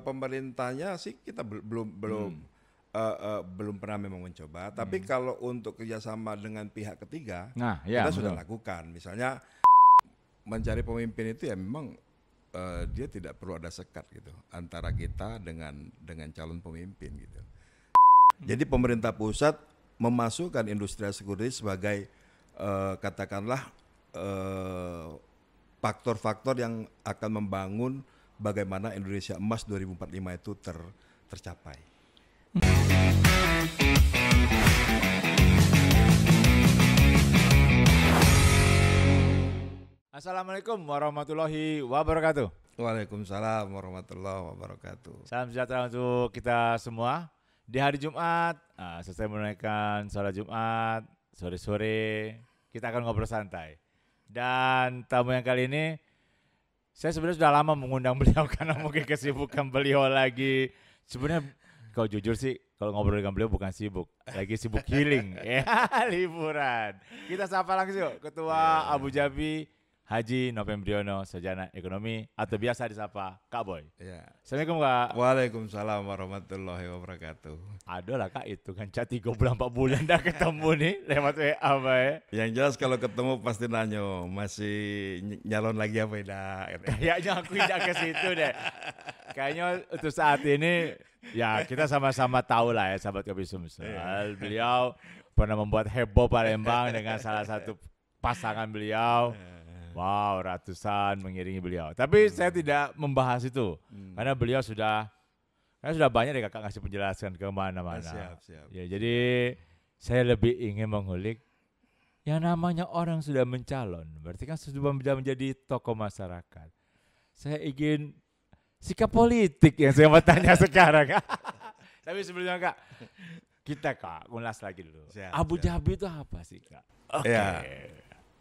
Pemerintahnya sih kita belum pernah memang mencoba. Tapi kalau untuk kerjasama dengan pihak ketiga, Nah, ya, kita sudah betul. lakukan. Misalnya mencari pemimpin itu ya memang dia tidak perlu ada sekat gitu antara kita dengan calon pemimpin gitu. Jadi pemerintah pusat memasukkan industri security sebagai katakanlah faktor-faktor yang akan membangun bagaimana Indonesia Emas 2045 itu tercapai. Assalamualaikum warahmatullahi wabarakatuh. Waalaikumsalam warahmatullahi wabarakatuh. Salam sejahtera untuk kita semua. Di hari Jumat, selesai menunaikan sholat Jumat, sore-sore, kita akan ngobrol santai. Dan tamu yang kali ini, saya sebenarnya sudah lama mengundang beliau karena mungkin kesibukan beliau lagi. Sebenarnya kalau jujur sih, kalau ngobrol dengan beliau bukan sibuk, lagi sibuk healing, ya liburan. Kita sapa langsung yuk, Ketua Abu Dhabi Haji Nopendriono Sarjana Ekonomi atau biasa disapa Kak Boy. Ya. Assalamualaikum Kak. Waalaikumsalam warahmatullahi wabarakatuh. Ada lah Kak itu kan chat 3 bulan 4 bulan dah ketemu nih lewat WA Bay. Yang jelas kalau ketemu pasti nanya masih nyalon lagi apa tidak. Kayaknya aku tidak ke situ deh. Kayaknya untuk saat ini ya kita sama-sama tahu lah ya sahabat Kopi Sumsel. Beliau pernah membuat heboh Palembang dengan salah satu pasangan beliau. Wow, ratusan mengiringi beliau. Tapi saya tidak membahas itu karena beliau sudah banyak deh Kakak ngasih penjelasan ke mana-mana. Siap. Ya, jadi saya lebih ingin mengulik yang namanya orang sudah mencalon, berarti kan sudah menjadi tokoh masyarakat. Saya ingin sikap politik yang saya mau tanya sekarang. Tapi sebelumnya Kak, kita Kak ulas lagi dulu. Abu Dhabi itu apa sih Kak? Oke. Ya.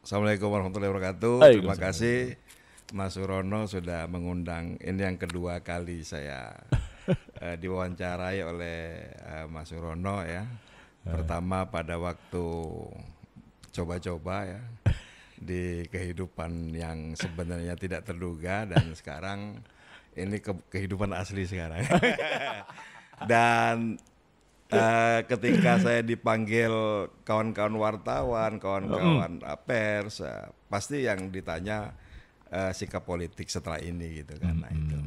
Assalamualaikum warahmatullahi wabarakatuh. Terima kasih Mas Surono sudah mengundang. Ini yang kedua kali saya diwawancarai oleh Mas Surono ya. Pertama pada waktu coba-coba ya di kehidupan yang sebenarnya tidak terduga dan sekarang ini kehidupan asli sekarang. Dan ketika saya dipanggil kawan-kawan wartawan, kawan-kawan pers, pasti yang ditanya sikap politik setelah ini gitu kan. Itu.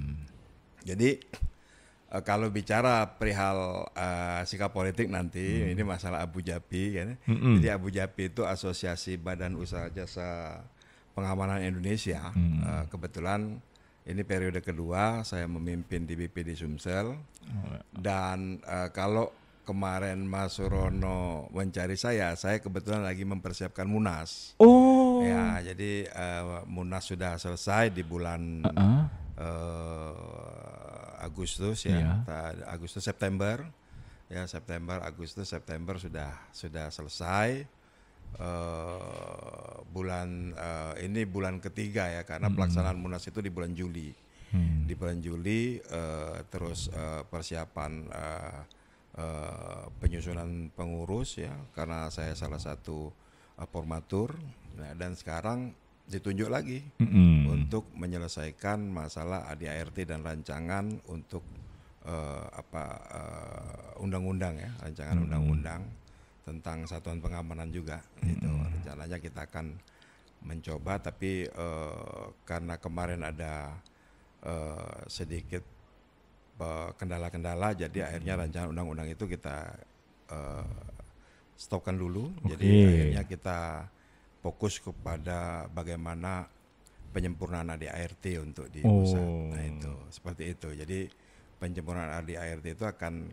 Jadi kalau bicara perihal sikap politik nanti ini masalah Abu Dhabi kan. Jadi Abu Dhabi itu Asosiasi Badan Usaha Jasa Pengamanan Indonesia. Kebetulan ini periode kedua saya memimpin DBP di Sumsel. Dan kalau kemarin Mas Surono mencari saya kebetulan lagi mempersiapkan Munas. Oh. Ya, jadi Munas sudah selesai di bulan Agustus ya, Agustus September ya, September sudah selesai. Ini bulan ketiga ya, karena pelaksanaan Munas itu di bulan Juli. Di bulan Juli terus persiapan penyusunan pengurus ya, karena saya salah satu formatur. Nah, dan sekarang ditunjuk lagi untuk menyelesaikan masalah ADART dan rancangan untuk undang-undang ya, rancangan undang-undang tentang satuan pengamanan juga. Itu rencananya kita akan mencoba, tapi karena kemarin ada sedikit kendala-kendala, jadi akhirnya rancangan undang-undang itu kita stopkan dulu. Jadi akhirnya kita fokus kepada bagaimana penyempurnaan ADART untuk di pusat. Nah itu seperti itu. Jadi penyempurnaan ADART itu akan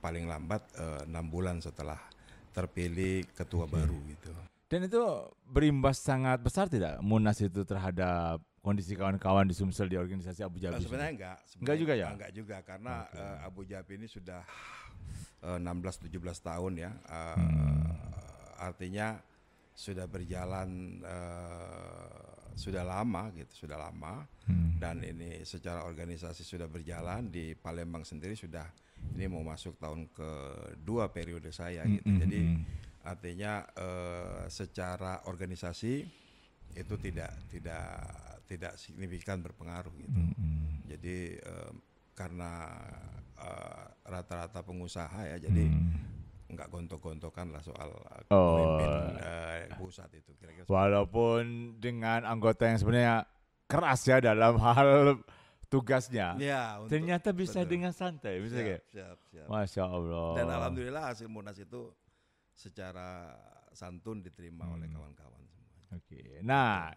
paling lambat 6 bulan setelah terpilih ketua baru gitu. Dan itu berimbas sangat besar tidak Munas itu terhadap kondisi kawan-kawan di Sumsel di organisasi Abu Dhabi? Sebenarnya enggak juga ya? Enggak juga, karena Abu Dhabi ini sudah 16-17 tahun ya. Artinya sudah berjalan sudah lama gitu, dan ini secara organisasi sudah berjalan di Palembang sendiri ini mau masuk tahun kedua periode saya gitu. Jadi artinya secara organisasi itu tidak signifikan berpengaruh gitu. Jadi karena rata-rata pengusaha ya, jadi nggak gontok-gontokan lah soal pemimpin pusat itu. Kira-kira walaupun dengan anggota yang sebenarnya keras ya dalam hal tugasnya, ya, ternyata bisa betul. dengan santai, bisa kayak. Siap. Masya Allah. Dan alhamdulillah hasil Munas itu secara santun diterima oleh kawan-kawan semua. Oke. Nah,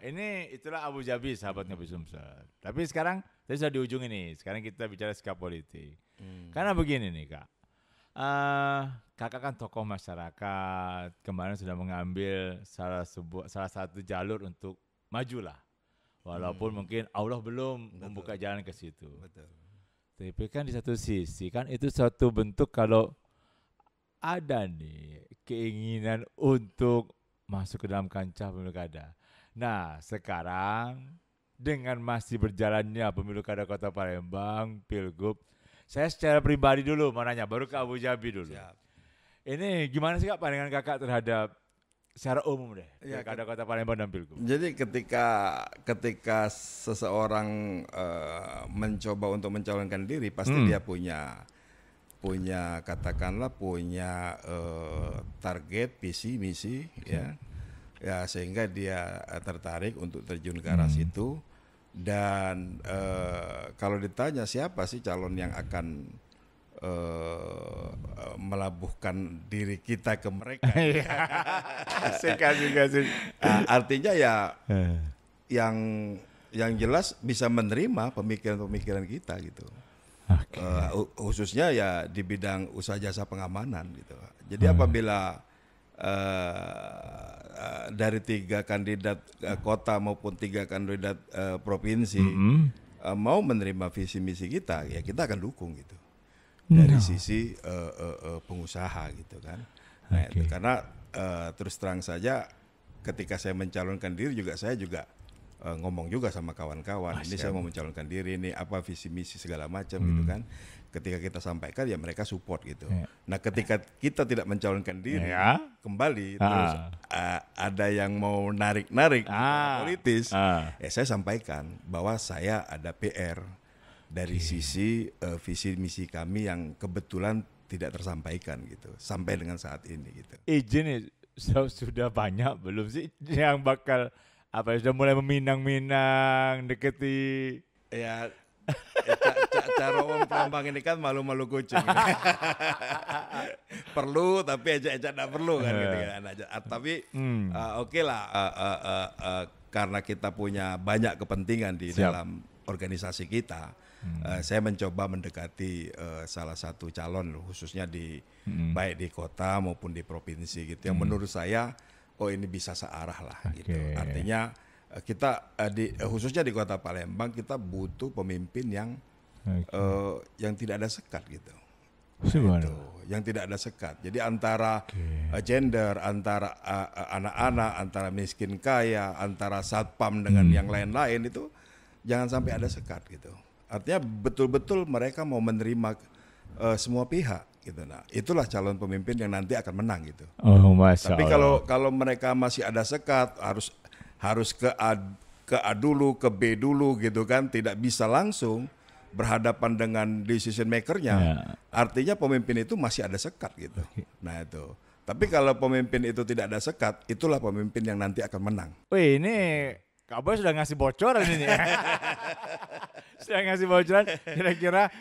itulah Abu Dhabi sahabatnya Nabi Sumsel. Tapi sekarang tadi sudah di ujung ini. Sekarang kita bicara sikap politik. Karena begini nih, Kak. Kakak kan tokoh masyarakat, kemarin sudah mengambil salah satu jalur untuk majulah. Walaupun mungkin Allah belum membuka jalan ke situ. Betul. Tapi kan di satu sisi kan itu suatu bentuk kalau ada nih keinginan untuk masuk ke dalam kancah pemilu kada. Nah, sekarang dengan masih berjalannya pemilu kada Kota Palembang, Pilgub, saya secara pribadi dulu mau nanya, baru ke Abu Dhabi dulu. Siap. Ini gimana sih Kak pandangan Kakak terhadap secara umum deh, Ya, Pilkada Kota Palembang dan Pilgub? Jadi ketika seseorang mencoba untuk mencalonkan diri, pasti dia punya katakanlah punya target, visi, misi, ya sehingga dia tertarik untuk terjun ke arah situ. Dan kalau ditanya siapa sih calon yang akan melabuhkan diri kita ke mereka, Asik. artinya ya yang jelas bisa menerima pemikiran-pemikiran kita gitu. Khususnya ya di bidang usaha jasa pengamanan gitu. Jadi apabila dari 3 kandidat kota maupun 3 kandidat provinsi mau menerima visi misi kita, ya kita akan dukung gitu. Dari sisi pengusaha gitu kan. Nah, itu karena terus terang saja ketika saya mencalonkan diri saya juga ngomong juga sama kawan-kawan, ini saya mau mencalonkan diri, ini apa visi misi segala macam gitu kan. Ketika kita sampaikan ya mereka support gitu. Nah, ketika kita tidak mencalonkan diri kembali terus ada yang mau narik politis, ya saya sampaikan bahwa saya ada PR dari sisi visi misi kami yang kebetulan tidak tersampaikan gitu sampai dengan saat ini gitu. Izin nih, sudah banyak belum sih yang bakal sudah mulai meminang-minang deketi ya cara orang Palembang ini kan malu-malu kucing. Perlu tapi ejak-ejak tidak perlu kan gitu kan. Tapi oke lah karena kita punya banyak kepentingan di dalam organisasi kita. Saya mencoba mendekati salah satu calon khususnya baik di kota maupun di provinsi gitu yang menurut saya ini bisa searah lah gitu. Artinya kita khususnya di Kota Palembang kita butuh pemimpin yang tidak ada sekat gitu. Yang tidak ada sekat. Jadi antara gender, antara anak-anak, antara miskin kaya, antara satpam dengan yang lain-lain itu jangan sampai ada sekat gitu. Artinya betul-betul mereka mau menerima semua pihak gitu. Nah, itulah calon pemimpin yang nanti akan menang gitu. Tapi kalau mereka masih ada sekat, harus ke A dulu, ke B dulu gitu kan, tidak bisa langsung berhadapan dengan decision makernya. Artinya pemimpin itu masih ada sekat gitu. Nah, itu. Tapi kalau pemimpin itu tidak ada sekat, itulah pemimpin yang nanti akan menang. Wih, ini Kak Boy sudah ngasih bocoran ini. Sudah ngasih bocoran kira-kira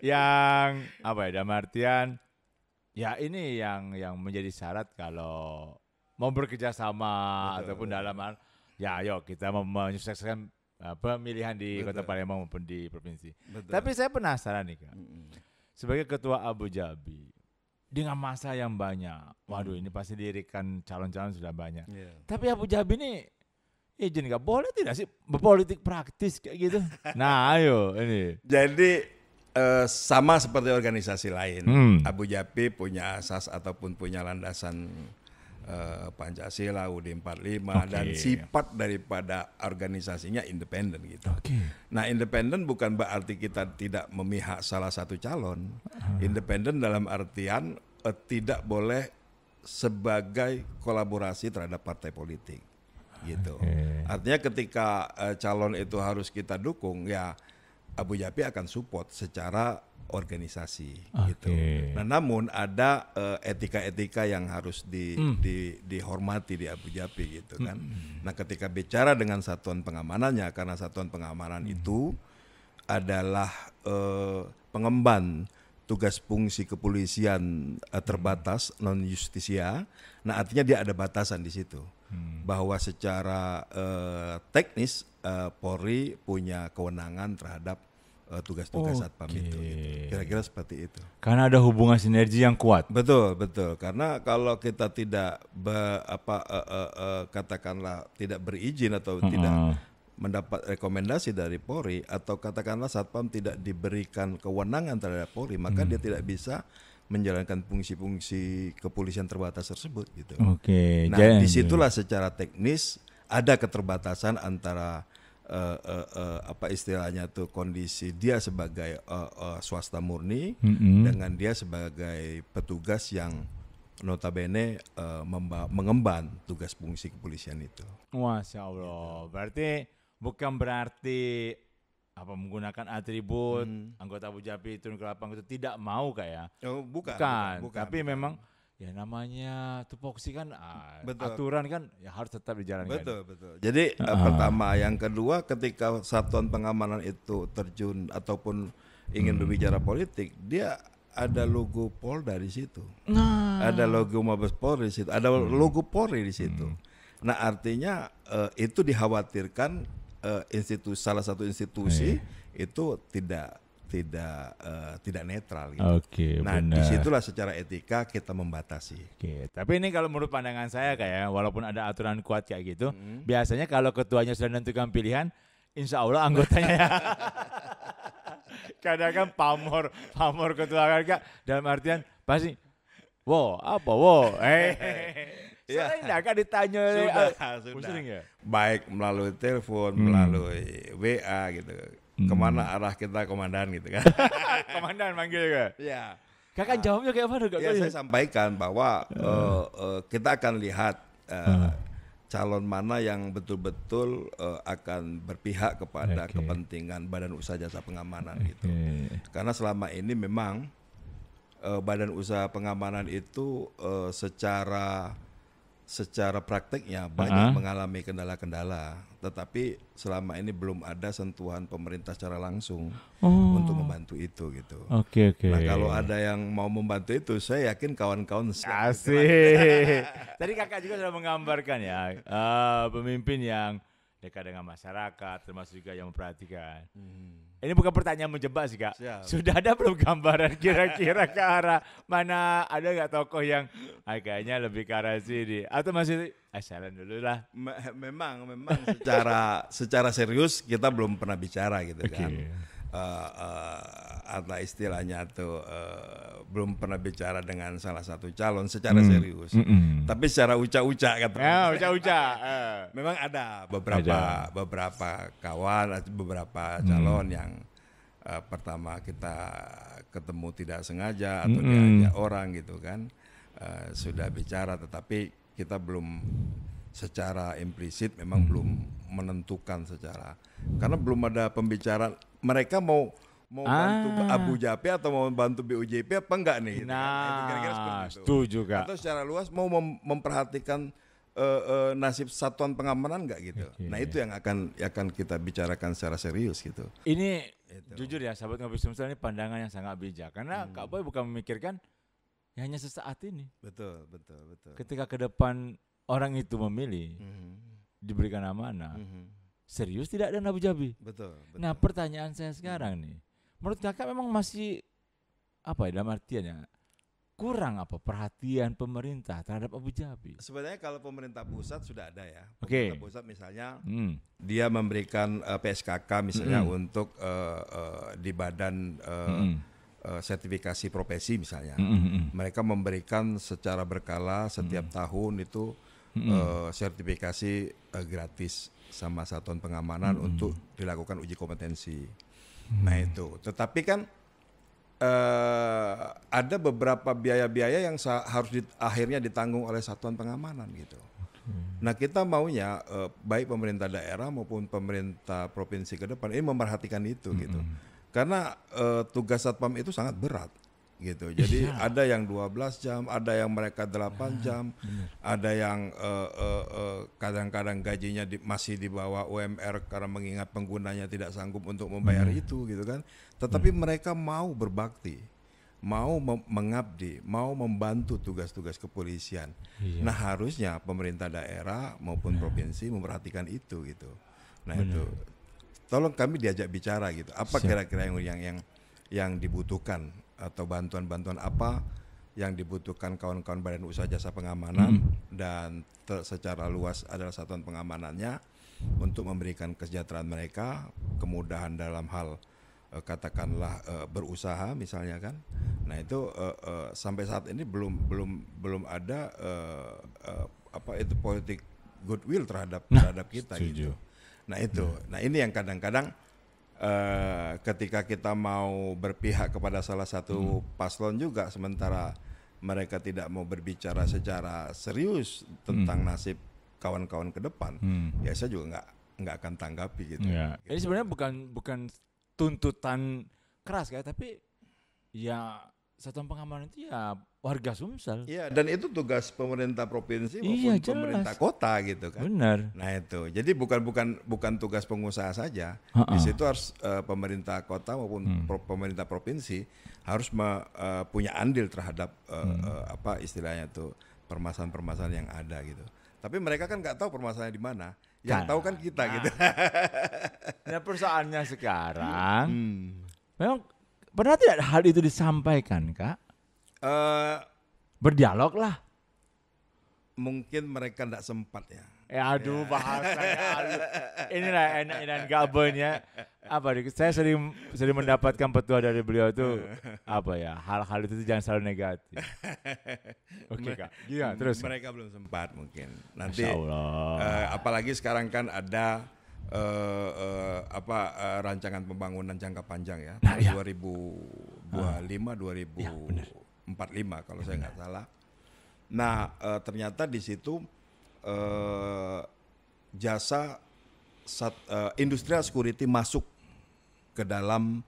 yang dalam artian ya ini yang menjadi syarat kalau mau bekerja sama ataupun dalam ya ayo kita mau menyukseskan pemilihan di Kota Palembang maupun di provinsi. Tapi saya penasaran nih Kak. Sebagai ketua Abu Dhabi dengan masa yang banyak, waduh ini pasti dirikan calon-calon sudah banyak. Tapi Abu Dhabi ini izin nggak boleh tidak sih berpolitik praktis kayak gitu? Nah ayo ini. Jadi sama seperti organisasi lain, Abu Dhabi punya asas ataupun punya landasan Pancasila, UUD 45 dan sifat daripada organisasinya independen gitu. Nah independen bukan berarti kita tidak memihak salah satu calon. Independen dalam artian tidak boleh sebagai kolaborasi terhadap partai politik. Gitu. Artinya ketika calon itu harus kita dukung ya Abu Dhabi akan support secara organisasi gitu. Oke. Nah, namun ada etika-etika yang harus dihormati di Abu Dhabi gitu kan. Nah, ketika bicara dengan satuan pengamanannya, karena satuan pengamanan itu adalah pengemban tugas fungsi kepolisian terbatas non justisia. Nah, artinya dia ada batasan di situ. Bahwa secara teknis Polri punya kewenangan terhadap tugas-tugas satpam itu. Gitu. Kira-kira seperti itu. Karena ada hubungan sinergi yang kuat. Betul. Karena kalau kita tidak katakanlah tidak berizin atau tidak mendapat rekomendasi dari Polri, atau katakanlah satpam tidak diberikan kewenangan terhadap Polri, maka dia tidak bisa menjalankan fungsi-fungsi kepolisian terbatas tersebut gitu. Oke. Nah, disitulah secara teknis ada keterbatasan antara apa istilahnya tuh, kondisi dia sebagai swasta murni dengan dia sebagai petugas yang notabene mengemban tugas fungsi kepolisian itu. Masya Allah. Berarti bukan berarti menggunakan atribut anggota Abu Dhabi turun ke lapangan itu tidak mau kayak? Oh, bukan. Tapi memang ya namanya tupoksi kan aturan kan ya harus tetap dijalankan. Betul. Jadi pertama, yang kedua, ketika satuan pengamanan itu terjun ataupun ingin berbicara politik, dia ada logo Polda di situ. Ada logo Mabes Polri di situ, ada logo Polri di situ. Nah, artinya itu dikhawatirkan salah satu institusi itu tidak netral gitu. Oke, nah, benar. Disitulah secara etika kita membatasi. Oke, tapi ini kalau menurut pandangan saya kayak walaupun ada aturan kuat kayak gitu, biasanya kalau ketuanya sudah menentukan pilihan, insya Allah anggotanya kadang kan pamor ketua kan, dalam artian pasti, sering nggak kan ditanya? Sudah. Sering ya? Baik melalui telepon, melalui WA gitu. Kemana arah kita, komandan gitu kan. Komandan manggil juga. Ya. Kakak jawabnya kayak mana? Ya, saya sampaikan bahwa kita akan lihat calon mana yang betul-betul akan berpihak kepada kepentingan Badan Usaha Jasa Pengamanan gitu. Karena selama ini memang Badan Usaha Pengamanan itu secara prakteknya banyak mengalami kendala-kendala, tetapi selama ini belum ada sentuhan pemerintah secara langsung untuk membantu itu gitu. Oke. Nah, kalau ada yang mau membantu itu, saya yakin kawan-kawan asik. Tadi kakak juga sudah menggambarkan ya pemimpin yang dekat dengan masyarakat, termasuk juga yang memperhatikan. Ini bukan pertanyaan menjebak sih Kak. Siap. Sudah ada belum gambaran kira-kira ke arah mana, ada nggak tokoh yang kayaknya lebih ke arah sini, atau masih jalan dulu lah? Memang secara serius kita belum pernah bicara gitu kan. Atau istilahnya tuh belum pernah bicara dengan salah satu calon secara serius. Tapi secara uca-uca katanya. Uca-uca. Memang ada beberapa kawan, beberapa calon yang pertama kita ketemu tidak sengaja atau diajak orang gitu kan, sudah bicara, tetapi kita belum secara implisit memang belum menentukan secara, karena belum ada pembicaraan mereka mau bantu Abu Dhabi atau mau bantu BUJP apa enggak nih gitu. Itu kira-kira seperti itu. Setuju Kak. Atau secara luas mau memperhatikan nasib satuan pengamanan enggak gitu. Nah, itu yang akan kita bicarakan secara serius gitu. Ini jujur ya sahabat Ngopi Sumsel, ini pandangan yang sangat bijak, karena Kak Boy bukan memikirkan ya hanya sesaat ini. Betul. Ketika ke depan orang itu memilih, diberikan amanah, serius tidak ada Abu Dhabi. Betul. Nah, pertanyaan saya sekarang nih, menurut kakak memang masih dalam artiannya kurang perhatian pemerintah terhadap Abu Dhabi? Sebenarnya kalau pemerintah pusat sudah ada ya. Pemerintah pusat misalnya dia memberikan PSKK misalnya untuk di badan sertifikasi profesi misalnya. Mereka memberikan secara berkala setiap tahun itu sertifikasi gratis sama satuan pengamanan untuk dilakukan uji kompetensi. Nah itu, tetapi kan ada beberapa biaya-biaya yang harus akhirnya ditanggung oleh satuan pengamanan gitu. Nah, kita maunya baik pemerintah daerah maupun pemerintah provinsi ke depan ini memperhatikan itu gitu. Karena tugas satpam itu sangat berat gitu. Jadi ada yang 12 jam, ada yang mereka 8 jam, ada yang kadang-kadang gajinya masih di bawah UMR karena mengingat penggunanya tidak sanggup untuk membayar itu gitu kan. Tetapi mereka mau berbakti, mau mengabdi, mau membantu tugas-tugas kepolisian. Nah, harusnya pemerintah daerah maupun provinsi memperhatikan itu gitu. Nah, itu tolong kami diajak bicara gitu. Apa kira-kira yang dibutuhkan atau bantuan-bantuan apa yang dibutuhkan kawan-kawan Badan Usaha Jasa Pengamanan dan secara luas adalah satuan pengamanannya untuk memberikan kesejahteraan mereka, kemudahan dalam hal katakanlah berusaha misalnya kan. Nah, itu sampai saat ini belum ada apa itu politik goodwill terhadap kita gitu. Nah, itu. Nah, ini yang kadang-kadang ketika kita mau berpihak kepada salah satu paslon juga, sementara mereka tidak mau berbicara secara serius tentang nasib kawan-kawan ke depan, ya saya juga nggak akan tanggapi gitu. Ya. Jadi sebenarnya bukan tuntutan keras kayak, tapi ya satuan pengamanan itu ya warga Sumsel. Iya, dan itu tugas pemerintah provinsi maupun pemerintah kota gitu kan. Benar. Nah, itu. Jadi bukan tugas pengusaha saja. Di situ harus pemerintah kota maupun pemerintah provinsi harus punya andil terhadap apa istilahnya tuh permasalahan-permasalahan yang ada gitu. Tapi mereka kan nggak tahu permasalahannya di mana. Yang tahu kan kita gitu. Nah, persoalannya sekarang memang pernah tidak hal itu disampaikan, Kak? Berdialog lah. Mungkin mereka tidak sempat ya. Aduh, bahasanya inilah enak gabonnya. Apa? Saya sering mendapatkan petua dari beliau itu apa ya? Hal-hal itu jangan selalu negatif. Oke, Kak. Iya, terus. Mereka belum sempat mungkin. Nanti apalagi sekarang kan ada rancangan pembangunan jangka panjang ya, 2025 kalau saya nggak salah. Nah, ternyata di situ jasa industrial security masuk ke dalam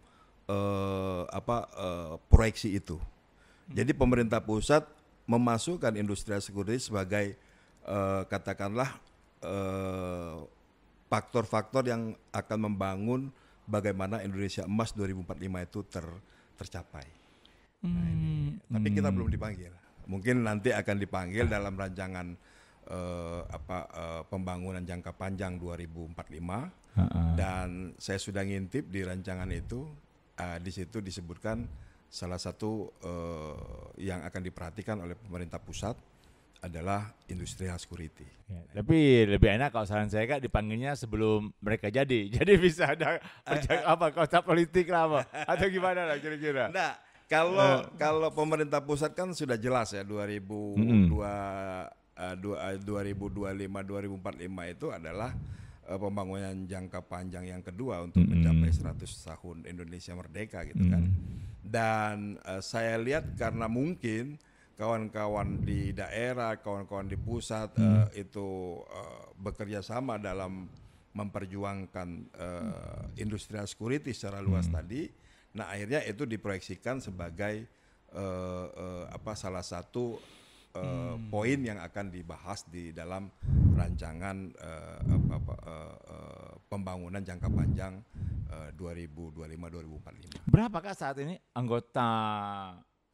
proyeksi itu. Jadi pemerintah pusat memasukkan industrial security sebagai katakanlah faktor-faktor yang akan membangun bagaimana Indonesia Emas 2045 itu tercapai. Nah, ini. Tapi kita belum dipanggil. Mungkin nanti akan dipanggil dalam rancangan pembangunan jangka panjang 2045. Dan saya sudah ngintip di rancangan itu, di situ disebutkan salah satu yang akan diperhatikan oleh pemerintah pusat adalah industrial security. Ya, tapi lebih enak kalau saran saya, Kak, dipanggilnya sebelum mereka jadi bisa ada kota politik lah apa atau gimana lah kira-kira. Nah, kalau pemerintah pusat kan sudah jelas ya 2025-2045 itu adalah pembangunan jangka panjang yang kedua untuk mencapai 100 tahun Indonesia merdeka gitu kan. Dan saya lihat karena mungkin kawan-kawan di daerah, kawan-kawan di pusat itu bekerja sama dalam memperjuangkan industrial security secara luas tadi. Nah, akhirnya itu diproyeksikan sebagai salah satu poin yang akan dibahas di dalam rancangan pembangunan jangka panjang 2025-2045. Berapakah saat ini anggota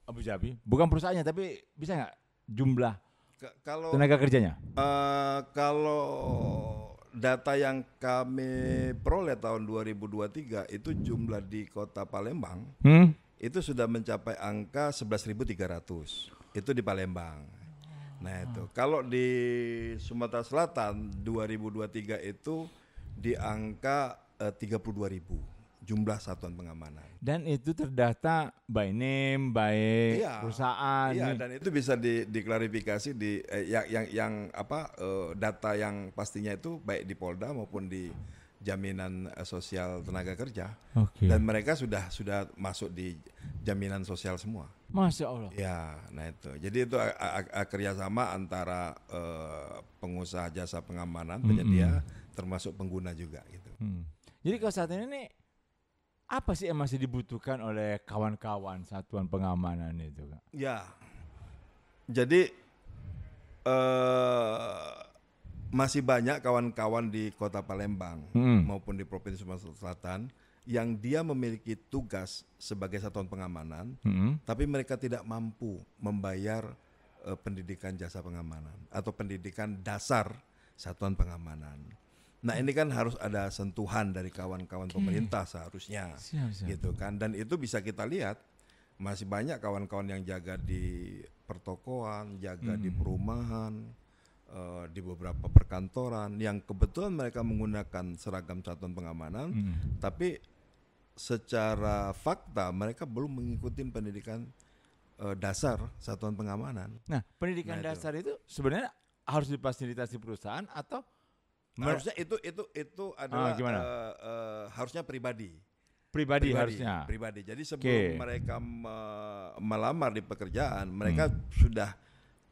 Abu Dhabi? Bukan perusahaannya, tapi bisa nggak jumlah tenaga kerjanya? Kalau data yang kami peroleh tahun 2023 itu jumlah di kota Palembang itu sudah mencapai angka 11.300. Itu di Palembang. Nah, itu. Kalau di Sumatera Selatan 2023 itu di angka 32.000 jumlah satuan pengamanan. Dan itu terdata by name, by perusahaan. Iya, dan itu bisa diklarifikasi di data yang pastinya itu baik di Polda maupun di jaminan sosial tenaga kerja. Okay. Dan mereka sudah masuk di jaminan sosial semua. Masya Allah. Ya, nah itu. Jadi itu kerjasama antara pengusaha jasa pengamanan, penyedia, termasuk pengguna juga gitu. Jadi kalau saat ini nih apa sih yang masih dibutuhkan oleh kawan-kawan satuan pengamanan itu, Kak? Ya, jadi masih banyak kawan-kawan di Kota Palembang maupun di Provinsi Sumatera Selatan yang dia memiliki tugas sebagai satuan pengamanan, tapi mereka tidak mampu membayar pendidikan jasa pengamanan atau pendidikan dasar satuan pengamanan. Nah ini kan harus ada sentuhan dari kawan-kawan pemerintah seharusnya, gitu kan. Dan itu bisa kita lihat masih banyak kawan-kawan yang jaga di pertokoan, jaga di perumahan, di beberapa perkantoran yang kebetulan mereka menggunakan seragam satuan pengamanan, tapi secara fakta mereka belum mengikuti pendidikan dasar satuan pengamanan. Nah, pendidikan dasar itu sebenarnya harus difasilitasi perusahaan atau harusnya itu adalah harusnya pribadi harusnya pribadi. Jadi sebelum mereka melamar di pekerjaan, mereka sudah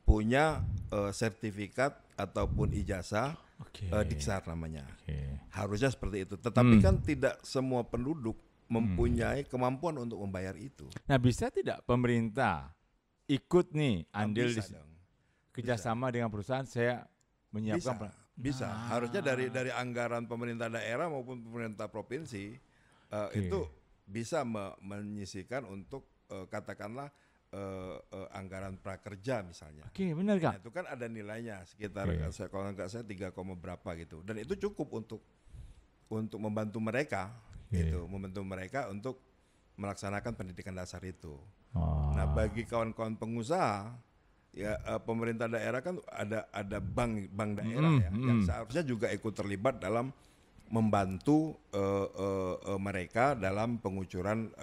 punya sertifikat ataupun ijazah Diksar namanya. Harusnya seperti itu. Tetapi kan tidak semua penduduk mempunyai kemampuan untuk membayar itu. Nah, bisa tidak pemerintah ikut nih andil kerjasama dengan perusahaan, saya menyiapkan bisa. Harusnya dari anggaran pemerintah daerah maupun pemerintah provinsi itu bisa menyisihkan untuk katakanlah anggaran prakerja misalnya. Benar Kak. Nah, itu kan ada nilainya sekitar kalau nggak saya 3, berapa gitu. Dan itu cukup untuk membantu mereka gitu, membantu mereka untuk melaksanakan pendidikan dasar itu. Nah, bagi kawan-kawan pengusaha ya pemerintah daerah kan ada bank daerah ya yang seharusnya juga ikut terlibat dalam membantu mereka dalam pengucuran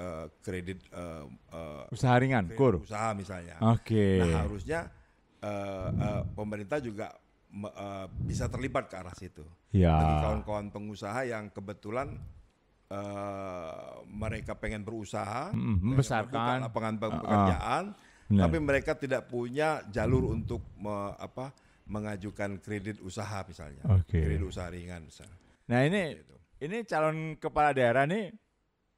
kredit usaha ringan, KUR, usaha misalnya. Nah, harusnya pemerintah juga bisa terlibat ke arah situ. Bagi kawan-kawan pengusaha yang kebetulan mereka pengen berusaha, membesarkan lapangan pekerjaan, tapi mereka tidak punya jalur untuk mengajukan kredit usaha misalnya, kredit usaha ringan misalnya. Nah ini calon kepala daerah nih,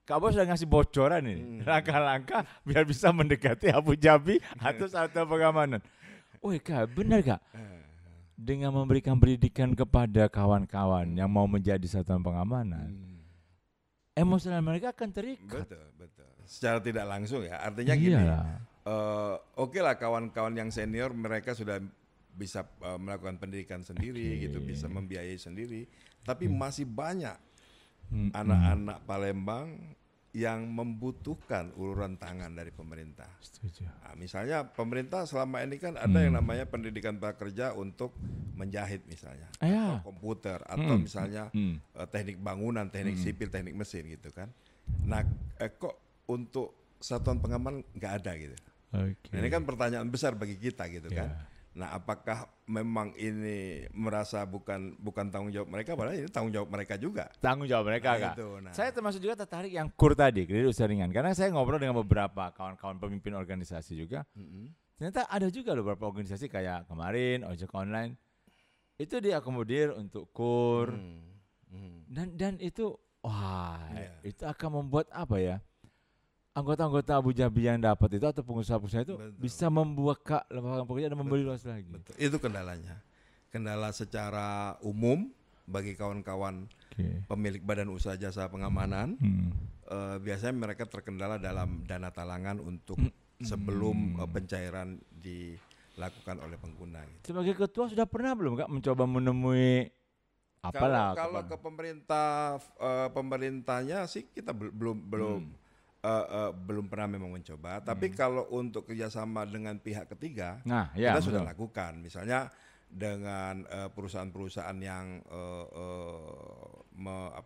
Kak Bos sudah ngasih bocoran nih, langkah-langkah biar bisa mendekati Abu Dhabi atau satuan pengamanan. Kak, benar Kak? Dengan memberikan pendidikan kepada kawan-kawan yang mau menjadi satuan pengamanan, emosional mereka akan terikat. Betul. Secara tidak langsung ya, artinya gini, oke lah kawan-kawan yang senior mereka sudah bisa melakukan pendidikan sendiri gitu, bisa membiayai sendiri. Tapi masih banyak anak-anak Palembang yang membutuhkan uluran tangan dari pemerintah. Nah, misalnya pemerintah selama ini kan ada yang namanya pendidikan prakerja untuk menjahit misalnya, atau komputer, atau misalnya teknik bangunan, teknik sipil, teknik mesin gitu kan. Nah, kok untuk satuan pengaman nggak ada gitu. Nah, ini kan pertanyaan besar bagi kita gitu kan. Nah, apakah memang ini merasa bukan tanggung jawab mereka, padahal ini tanggung jawab mereka juga. Tanggung jawab mereka, Kak. Saya termasuk juga tertarik yang KUR tadi, kredit usaha ringan, karena saya ngobrol dengan beberapa kawan-kawan pemimpin organisasi juga. Ternyata ada juga beberapa organisasi kayak kemarin ojek online itu diakomodir untuk KUR. Dan itu itu akan membuat apa ya? Anggota-anggota Abu Dhabi yang dapat itu atau pengusaha-pengusaha itu bisa membuka lapangan pekerjaan dan membeli luas lagi. Itu kendalanya. Kendala secara umum bagi kawan-kawan pemilik badan usaha jasa pengamanan, biasanya mereka terkendala dalam dana talangan untuk sebelum pencairan dilakukan oleh pengguna. Gitu. Sebagai ketua sudah pernah belum Kak mencoba menemui kalau ke pemerintahnya sih kita belum pernah memang mencoba, tapi kalau untuk kerjasama dengan pihak ketiga, kita sudah lakukan, misalnya dengan perusahaan-perusahaan yang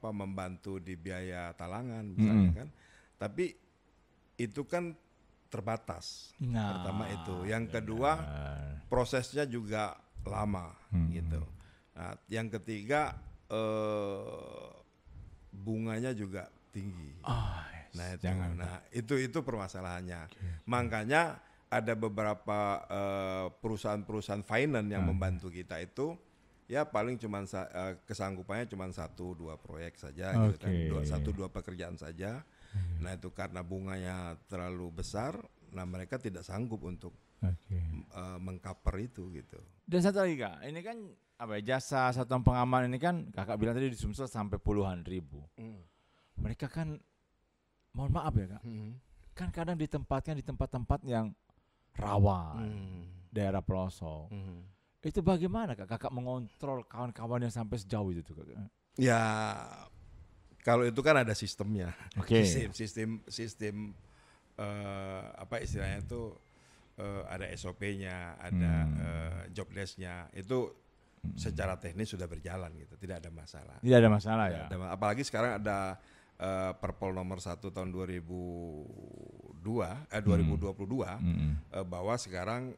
membantu di biaya talangan, misalnya kan, tapi itu kan terbatas. Pertama itu, yang kedua prosesnya juga lama, gitu. Nah, yang ketiga bunganya juga tinggi. Nah itu permasalahannya. Makanya ada beberapa perusahaan-perusahaan finance yang membantu kita itu ya paling kesanggupannya cuma 1-2 proyek saja, gitu kan, 1-2 pekerjaan saja. Nah itu karena bunganya terlalu besar, nah mereka tidak sanggup untuk mengcover itu gitu. Dan satu lagi Kak, ini kan apa ya, jasa satuan pengaman ini kan Kakak bilang tadi di Sumsel sampai puluhan ribu. Mereka kan, mohon maaf ya Kak, kan kadang ditempatkan di tempat-tempat yang rawan, daerah pelosok. Itu bagaimana Kak, Kakak mengontrol kawan-kawan yang sampai sejauh itu Kak? Ya kalau itu kan ada sistemnya. Sistem apa istilahnya itu ada SOP-nya, ada job desk-nya. Itu secara teknis sudah berjalan gitu, tidak ada masalah. Tidak ada masalah ya. Apalagi sekarang ada Perpol nomor 1 tahun 2022 bahwa sekarang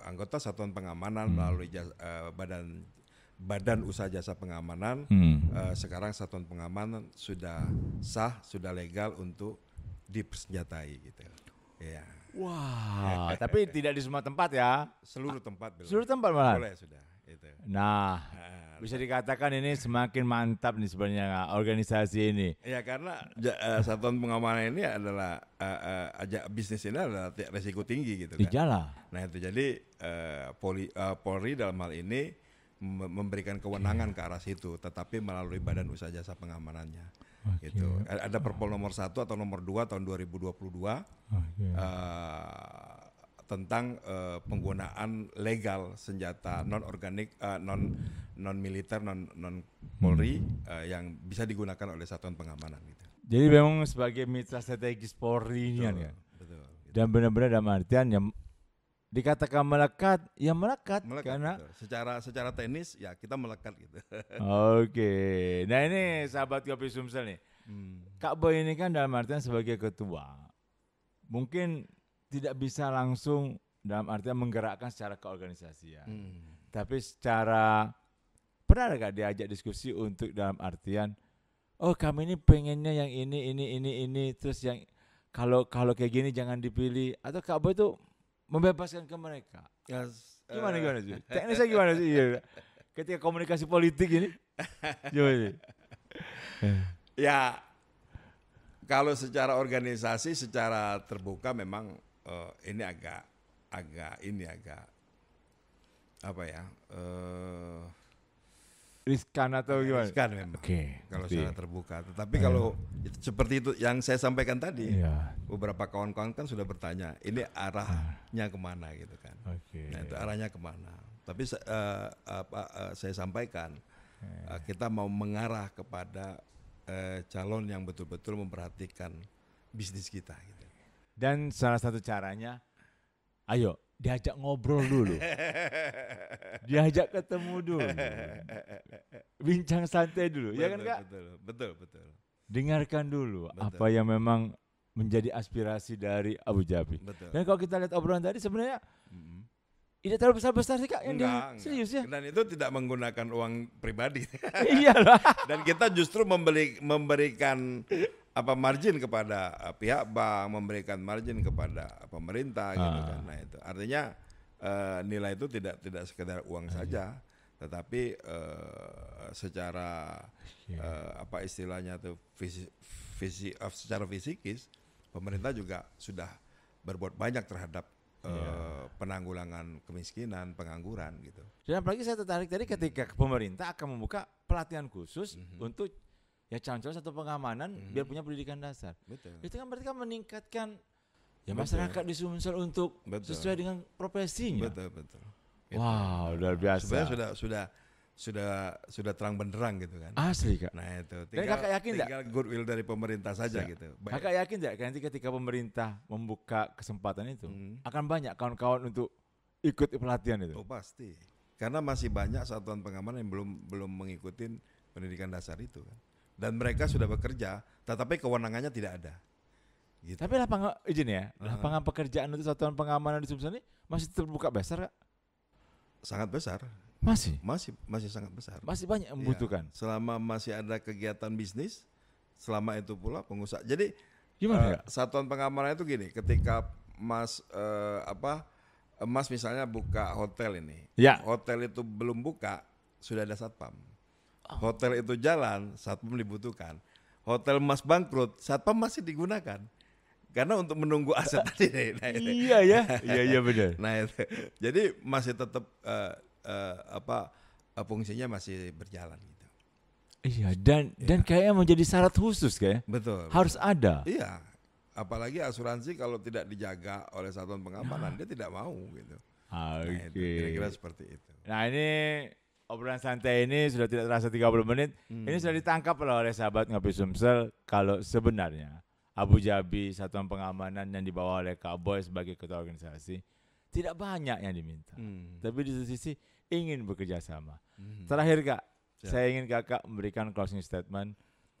anggota satuan pengamanan melalui badan usaha jasa pengamanan sekarang satuan pengamanan sudah sah, sudah legal untuk dipersenjatai gitu. Ya. Wah, tapi tidak di semua tempat ya. Seluruh tempat belum. Seluruh tempat malah. Boleh sudah. Itu. Nah, bisa dikatakan ini semakin mantap nih sebenarnya organisasi ini. Ya karena satuan pengamanan ini adalah bisnis ini adalah resiko tinggi gitu kan. Iyalah. Nah itu jadi Polri dalam hal ini memberikan kewenangan ke arah situ, tetapi melalui badan usaha jasa pengamanannya. Gitu. Ada Perpol nomor 1 atau nomor 2 tahun 2022 tentang penggunaan legal senjata non organik, non militer, non Polri yang bisa digunakan oleh satuan pengamanan gitu. Jadi memang sebagai mitra strategis Polri ini kan ya. Betul. Dan benar-benar dalam artian yang dikatakan melekat, ya melekat karena betul. Secara teknis ya kita melekat gitu. Oke. Nah ini sahabat Kopi Sumsel nih. Kak Boy ini kan dalam artian sebagai ketua. Mungkin tidak bisa langsung dalam artian menggerakkan secara keorganisasian. Tapi secara pernah gak diajak diskusi untuk dalam artian oh kami ini pengennya yang ini terus yang kalau kayak gini jangan dipilih, atau Kak Boy itu membebaskan ke mereka. Gimana sih? Teknisnya gimana sih? Ketika komunikasi politik ini. Gimana? Ya kalau secara organisasi, secara terbuka memang ini agak apa ya? Riskan atau gimana? Riskan memang. Kalau secara terbuka. Tetapi kalau seperti itu yang saya sampaikan tadi, beberapa kawan-kawan kan sudah bertanya, ini arahnya kemana gitu kan? Nah itu arahnya kemana? Tapi saya sampaikan, kita mau mengarah kepada calon yang betul-betul memperhatikan bisnis kita. Gitu. Dan salah satu caranya, ayo diajak ngobrol dulu, diajak ketemu dulu, bincang santai dulu, ya kan Kak? Betul. Dengarkan dulu apa yang memang menjadi aspirasi dari Abu Dhabi. Dan kalau kita lihat obrolan tadi sebenarnya tidak terlalu besar-besar sih Kak. Serius ya. Dan itu tidak menggunakan uang pribadi. Iyalah. Dan kita justru memberikan margin kepada pihak bank, memberikan margin kepada pemerintah gitu kan. Nah itu artinya nilai itu tidak sekedar uang saja, tetapi secara istilahnya tuh secara fisikis pemerintah juga sudah berbuat banyak terhadap penanggulangan kemiskinan, pengangguran gitu. Dan apalagi saya tertarik tadi ketika pemerintah akan membuka pelatihan khusus untuk ya calon-calon satu pengamanan biar punya pendidikan dasar. Betul. Itu kan berarti kan meningkatkan ya masyarakat di Sumsel untuk sesuai dengan profesinya. Betul. Wow, luar biasa. Sebenarnya sudah terang benderang gitu kan. Asli Kak. Nah itu Kakak yakin tinggal goodwill dari pemerintah saja gitu. Kakak yakin tidak nanti ketika pemerintah membuka kesempatan itu akan banyak kawan-kawan untuk ikut pelatihan itu? Oh pasti. Karena masih banyak satuan pengamanan yang belum mengikuti pendidikan dasar itu kan. Dan mereka sudah bekerja, tetapi kewenangannya tidak ada. Gitu. Tapi lapangan pekerjaan untuk satuan pengamanan di Sumsel ini masih terbuka besar Kak? Sangat besar. Masih sangat besar. Masih banyak yang membutuhkan. Selama masih ada kegiatan bisnis, selama itu pula pengusaha. Jadi gimana satuan pengamanan itu gini, ketika Mas misalnya buka hotel ini, hotel itu belum buka, sudah ada satpam. Hotel itu jalan, satpam dibutuhkan. hotel Mas bangkrut, satpam masih digunakan. Karena untuk menunggu aset tadi. Nah, Iya ya, iya benar. Nah itu. Jadi masih tetap fungsinya masih berjalan gitu. Iya, dan kayaknya menjadi syarat khusus kayak. Betul. Harus ada. Iya. Apalagi asuransi kalau tidak dijaga oleh satuan pengamanan dia tidak mau gitu. Nah, itu, kira-kira seperti itu. Nah, ini obrolan santai ini sudah tidak terasa 30 menit. Ini sudah ditangkap oleh sahabat Ngopi Sumsel kalau sebenarnya Abu Dhabi satuan pengamanan yang dibawa oleh Kak Boy sebagai ketua organisasi tidak banyak yang diminta. Tapi di satu sisi ingin bekerja sama. Terakhir Kak, saya ingin Kakak memberikan closing statement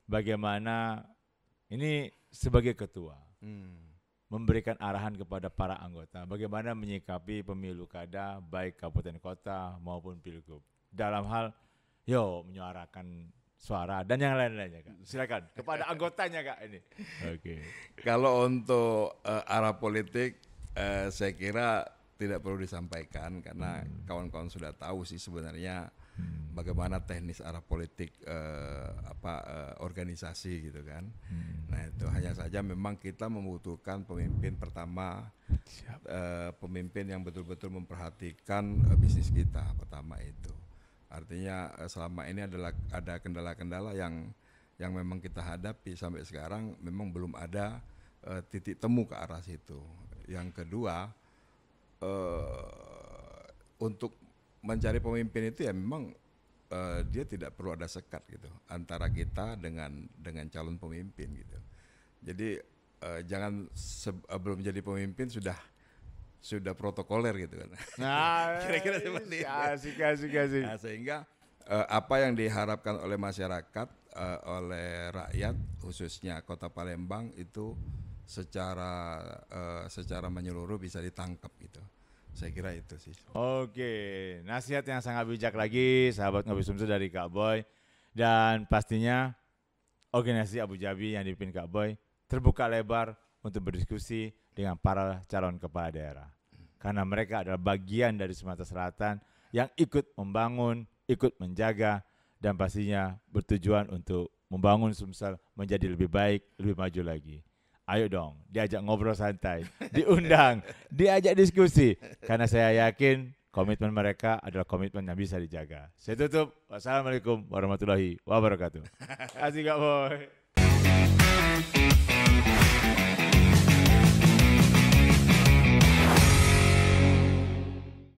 bagaimana ini sebagai ketua memberikan arahan kepada para anggota bagaimana menyikapi pemilu kada baik kabupaten kota maupun pilgub dalam hal menyuarakan suara dan yang lain-lainnya Kak. Silakan kepada anggotanya Kak ini. Oke. Kalau untuk arah politik saya kira tidak perlu disampaikan karena kawan-kawan sudah tahu sih sebenarnya bagaimana teknis arah politik organisasi gitu kan. Nah itu hanya saja memang kita membutuhkan pemimpin pertama, pemimpin yang betul-betul memperhatikan bisnis kita pertama itu. Artinya selama ini ada kendala-kendala yang memang kita hadapi sampai sekarang memang belum ada titik temu ke arah situ. Yang kedua untuk mencari pemimpin itu ya memang dia tidak perlu ada sekat gitu antara kita dengan calon pemimpin gitu. Jadi jangan belum jadi pemimpin sudah protokoler gitu kan. Nah, kira-kira seperti itu. Asik. Nah, sehingga apa yang diharapkan oleh masyarakat, oleh rakyat khususnya Kota Palembang itu secara menyeluruh bisa ditangkap gitu. Saya kira itu sih. Oke, nasihat yang sangat bijak lagi sahabat Ngopi Sumsel dari Kak Boy dan pastinya organisasi Abu Dhabi yang dipimpin Kak Boy terbuka lebar untuk berdiskusi dengan para calon kepala daerah. Karena mereka adalah bagian dari Sumatera Selatan yang ikut membangun, ikut menjaga dan pastinya bertujuan untuk membangun Sumsel menjadi lebih baik, lebih maju lagi. Ayo dong, diajak ngobrol santai, diundang, diajak diskusi. Karena saya yakin komitmen mereka adalah komitmen yang bisa dijaga. Saya tutup. Wassalamualaikum warahmatullahi wabarakatuh. Asik Kak Boy.